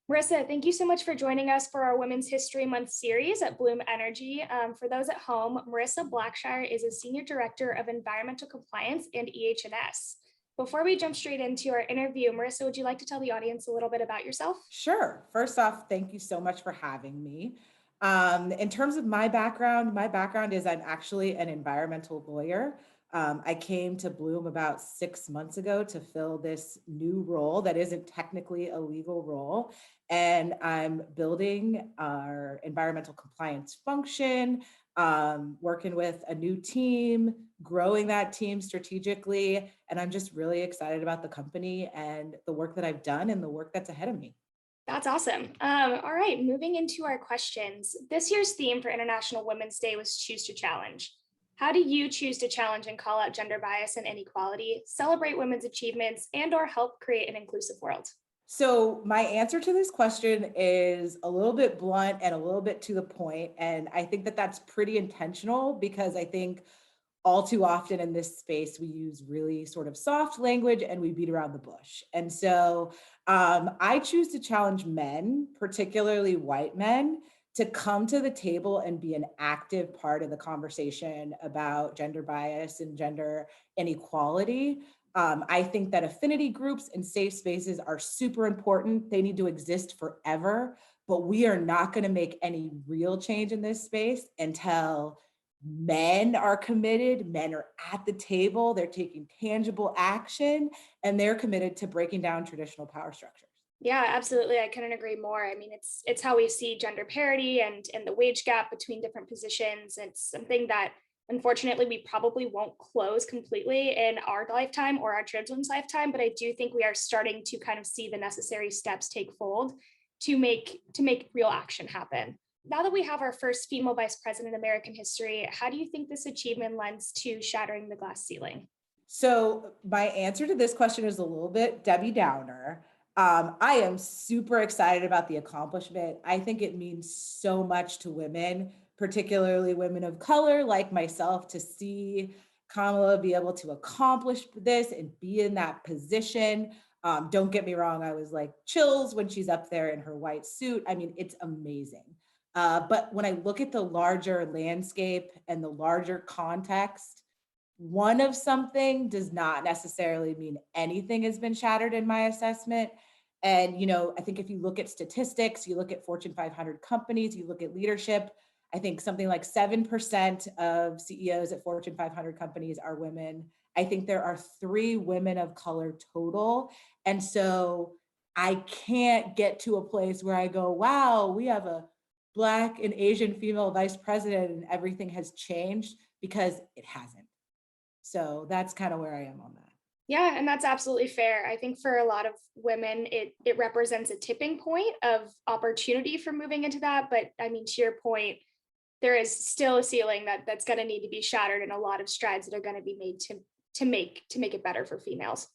Marissa, thank you so much for joining us for our Women's History Month series at Bloom Energy. For those at home, Marissa Blackshire is a Senior Director of Environmental Compliance and EH&S. Before we jump straight into our interview, Marissa, would you like to tell the audience a little bit about yourself? Sure. First off, thank you so much for having me. In terms of my background is I'm actually an environmental lawyer. I came to Bloom about 6 months ago to fill this new role that isn't technically a legal role. And I'm building our environmental compliance function, working with a new team, growing that team strategically. And I'm just really excited about the company and the work that I've done and the work that's ahead of me. That's awesome. All right, moving into our questions. This year's theme for International Women's Day was Choose to Challenge. How do you choose to challenge and call out gender bias and inequality, celebrate women's achievements, and/or help create an inclusive world? So my answer to this question is a little bit blunt and a little bit to the point. And I think that that's pretty intentional because I think all too often in this space, we use really sort of soft language and we beat around the bush. And so I choose to challenge men, particularly white men, to come to the table and be an active part of the conversation about gender bias and gender inequality. I think that affinity groups and safe spaces are super important. They need to exist forever, but we are not going to make any real change in this space until men are committed, men are at the table, they're taking tangible action, and they're committed to breaking down traditional power structures. Yeah, absolutely. I couldn't agree more. I mean, it's how we see gender parity and the wage gap between different positions. It's something that unfortunately we probably won't close completely in our lifetime or our children's lifetime, but I do think we are starting to kind of see the necessary steps take fold to make real action happen. Now that we have our first female vice president in American history, how do you think this achievement lends to shattering the glass ceiling? So my answer to this question is a little bit Debbie Downer. I am super excited about the accomplishment. I think it means so much to women, particularly women of color like myself, to see Kamala be able to accomplish this and be in that position. Don't get me wrong, I was like chills when she's up there in her white suit. I mean, it's amazing. But when I look at the larger landscape and the larger context, one of something does not necessarily mean anything has been shattered in my assessment. And, I think if you look at statistics, you look at Fortune 500 companies, you look at leadership, I think something like 7% of CEOs at Fortune 500 companies are women. I think there are 3 women of color total. And so I can't get to a place where I go, wow, we have a Black and Asian female vice president and everything has changed, because it hasn't. So that's kind of where I am on that. Yeah, and that's absolutely fair. I think for a lot of women, it represents a tipping point of opportunity for moving into that. But I mean, to your point, there is still a ceiling that's going to need to be shattered, and a lot of strides that are going to be made to make it better for females.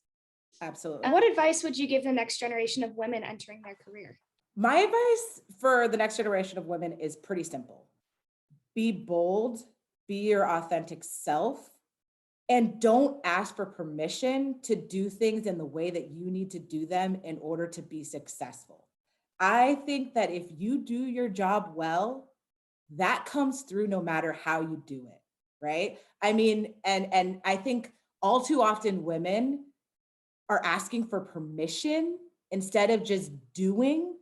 Absolutely. What advice would you give the next generation of women entering their career? My advice for the next generation of women is pretty simple. Be bold, be your authentic self, and don't ask for permission to do things in the way that you need to do them in order to be successful. I think that if you do your job well, that comes through no matter how you do it, right? I mean, and I think all too often women are asking for permission instead of just doing.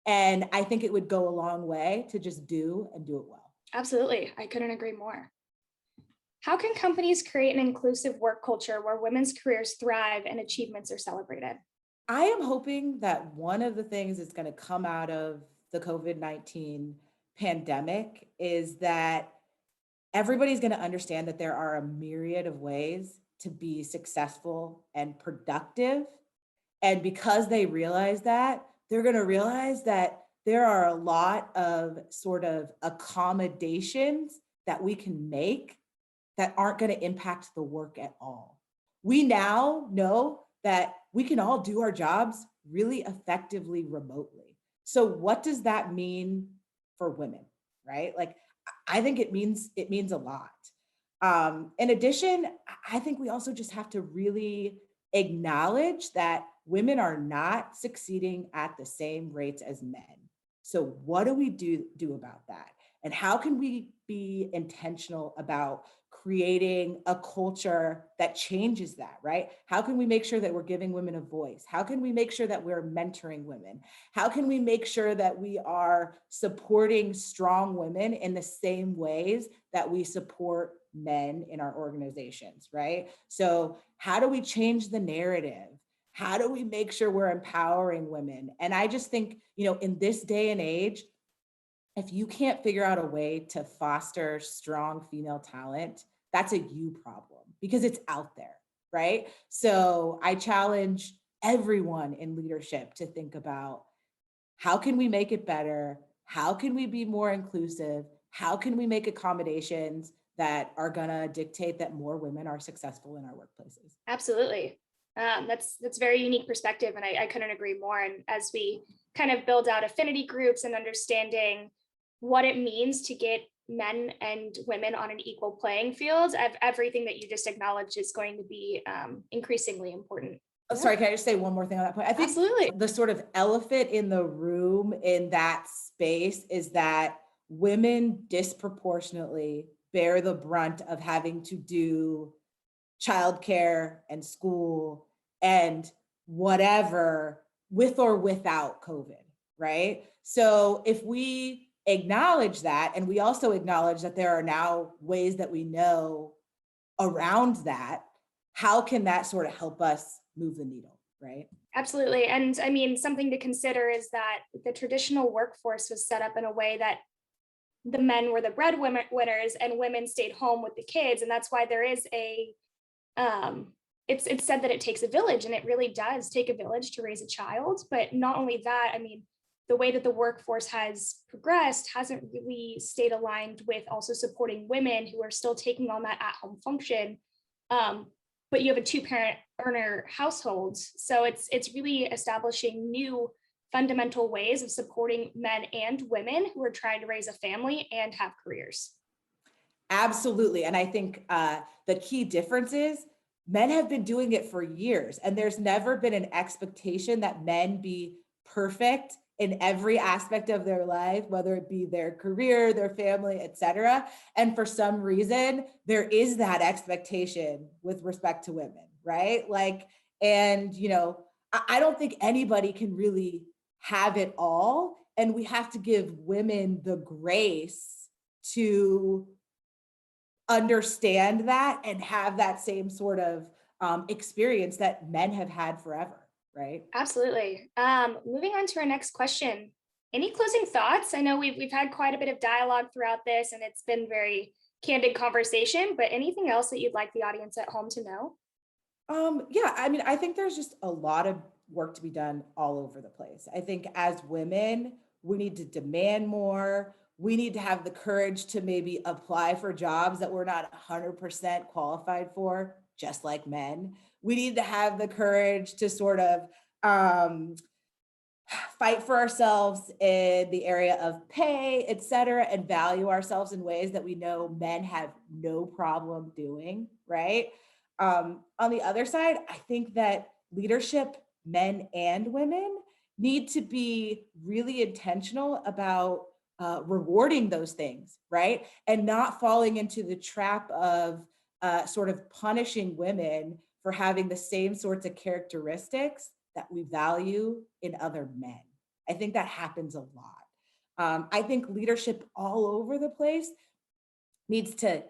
And I think it would go a long way to just do and do it well. Absolutely. I couldn't agree more. How can companies create an inclusive work culture where women's careers thrive and achievements are celebrated? I am hoping that one of the things that's going to come out of the COVID-19 pandemic is that everybody's going to understand that there are a myriad of ways to be successful and productive. And because they realize that, they're going to realize that there are a lot of sort of accommodations that we can make that aren't going to impact the work at all. We now know that we can all do our jobs really effectively remotely. So what does that mean for women, right? Like, I think it means a lot. In addition, I think we also just have to really acknowledge that women are not succeeding at the same rates as men. So what do we do about that? And how can we be intentional about creating a culture that changes that, right? How can we make sure that we're giving women a voice? How can we make sure that we're mentoring women? How can we make sure that we are supporting strong women in the same ways that we support men in our organizations, right? So, how do we change the narrative? How do we make sure we're empowering women? And I just think, in this day and age, if you can't figure out a way to foster strong female talent, that's a you problem because it's out there, right? So I challenge everyone in leadership to think about how can we make it better? How can we be more inclusive? How can we make accommodations that are going to dictate that more women are successful in our workplaces? Absolutely. That's very unique perspective, and I couldn't agree more. And as we kind of build out affinity groups and understanding what it means to get men and women on an equal playing field, everything that you just acknowledged is going to be increasingly important. Oh, sorry, can I just say one more thing on that point? I think Absolutely. the sort of elephant in the room in that space is that women disproportionately bear the brunt of having to do childcare and school and whatever with or without COVID, right? So if we acknowledge that, and we also acknowledge that there are now ways that we know around that, how can that sort of help us move the needle, right? Absolutely. And I mean, something to consider is that the traditional workforce was set up in a way that the men were the breadwinners and women stayed home with the kids. And that's why there is it's said that it takes a village, and it really does take a village to raise a child. But not only that, I mean, the way that the workforce has progressed hasn't really stayed aligned with also supporting women who are still taking on that at-home function. But you have a two-parent earner household, so it's really establishing new fundamental ways of supporting men and women who are trying to raise a family and have careers. Absolutely. And I think the key difference is men have been doing it for years, and there's never been an expectation that men be perfect in every aspect of their life, whether it be their career, their family, etc. And for some reason, there is that expectation with respect to women, right? And I don't think anybody can really have it all. And we have to give women the grace to understand that and have that same sort of experience that men have had forever, right? Absolutely. Moving on to our next question. Any closing thoughts? I know we've had quite a bit of dialogue throughout this, and it's been very candid conversation, but anything else that you'd like the audience at home to know? Yeah, I mean, I think there's just a lot of work to be done all over the place. I think as women, we need to demand more. We need to have the courage to maybe apply for jobs that we're not 100% qualified for, just like men. We need to have the courage to sort of um, fight for ourselves in the area of pay, et cetera, and value ourselves in ways that we know men have no problem doing, right? On the other side, I think that leadership, men and women, need to be really intentional about rewarding those things, right? And not falling into the trap of sort of punishing women for having the same sorts of characteristics that we value in other men. I think that happens a lot. I think leadership all over the place needs to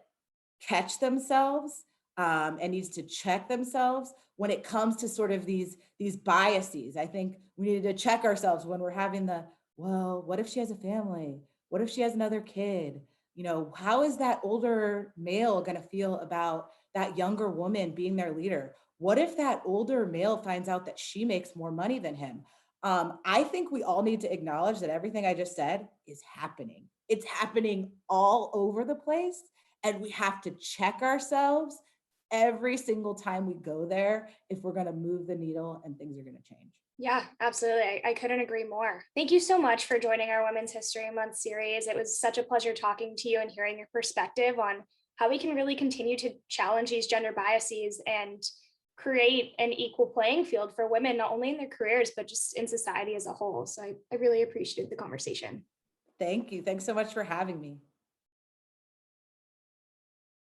catch themselves and needs to check themselves when it comes to sort of these biases. I think we need to check ourselves when we're having well, what if she has a family? What if she has another kid? How is that older male going to feel about that younger woman being their leader? What if that older male finds out that she makes more money than him? I think we all need to acknowledge that everything I just said is happening. It's happening all over the place. And we have to check ourselves every single time we go there if we're going to move the needle and things are going to change. Yeah, absolutely. I couldn't agree more. Thank you so much for joining our Women's History Month series. It was such a pleasure talking to you and hearing your perspective on how we can really continue to challenge these gender biases and create an equal playing field for women, not only in their careers, but just in society as a whole. So I really appreciated the conversation. Thank you. Thanks so much for having me.